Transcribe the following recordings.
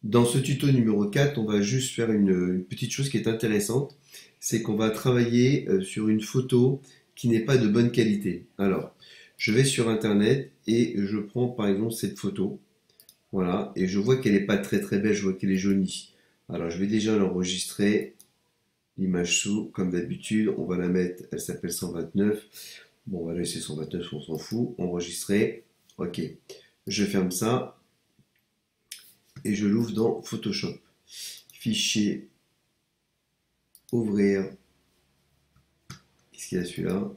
Dans ce tuto numéro 4, on va juste faire une petite chose qui est intéressante, c'est qu'on va travailler sur une photo qui n'est pas de bonne qualité. Alors, je vais sur Internet et je prends par exemple cette photo, voilà, et je vois qu'elle n'est pas très très belle, je vois qu'elle est jaunie. Alors, je vais déjà l'enregistrer, l'image sous, comme d'habitude, on va la mettre, elle s'appelle 129. Bon, on va laisser 129, on s'en fout, enregistrer, ok. Je ferme ça et je l'ouvre dans Photoshop. Fichier, ouvrir. Qu'est-ce qu'il y a celui-là?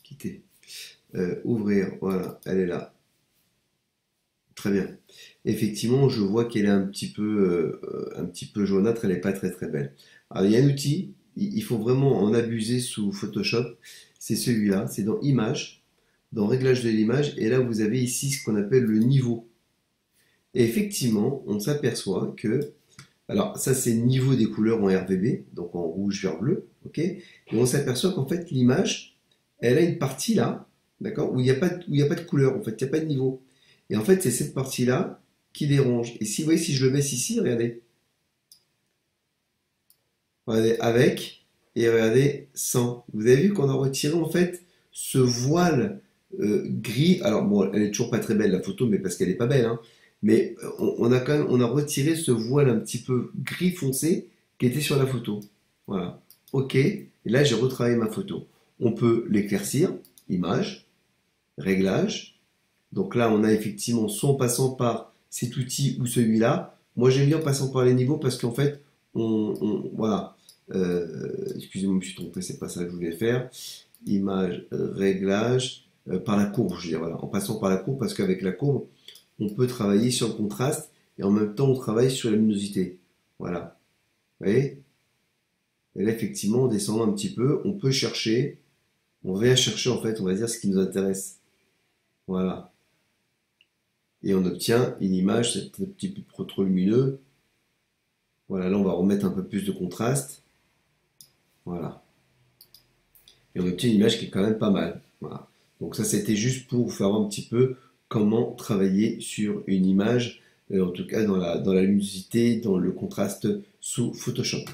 Quitter. Ouvrir, voilà, elle est là. Très bien. Effectivement, je vois qu'elle est un petit peu jaunâtre, elle n'est pas très très belle. Alors, il y a un outil, il faut vraiment en abuser sous Photoshop, c'est celui-là, c'est dans Images, dans Réglage de l'image, et là vous avez ici ce qu'on appelle le niveau. Et effectivement, on s'aperçoit que, alors ça c'est le niveau des couleurs en RGB, donc en rouge, vert, bleu, ok. Et on s'aperçoit qu'en fait l'image, elle a une partie là, d'accord, où il n'y a pas de couleur, en fait, il n'y a pas de niveau. Et en fait, c'est cette partie-là qui dérange. Et si vous voyez, si je le baisse ici, regardez avec, et regardez sans. Vous avez vu qu'on a retiré en fait ce voile gris. Alors bon, elle est toujours pas très belle la photo, mais parce qu'elle est pas belle, hein. Mais on a quand même, on a retiré ce voile un petit peu gris foncé qui était sur la photo. Voilà. Ok. Et là, j'ai retravaillé ma photo. On peut l'éclaircir, image, réglage. Donc là, on a effectivement soit en passant par cet outil ou celui-là. Moi, j'aime bien en passant par les niveaux parce qu'en fait, voilà. Excusez-moi, je me suis trompé, c'est pas ça que je voulais faire. Image, réglage, par la courbe, je veux dire, voilà. En passant par la courbe, parce qu'avec la courbe, on peut travailler sur le contraste et en même temps, on travaille sur la luminosité. Voilà. Vous voyez? Et là, effectivement, en descendant un petit peu, on peut chercher, on vient chercher en fait, on va dire ce qui nous intéresse. Voilà. Et on obtient une image, c'est un petit peu trop lumineux. Voilà, là on va remettre un peu plus de contraste. Voilà. Et on obtient une image qui est quand même pas mal. Voilà. Donc ça c'était juste pour vous faire voir un petit peu comment travailler sur une image, en tout cas dans la luminosité, dans le contraste sous Photoshop.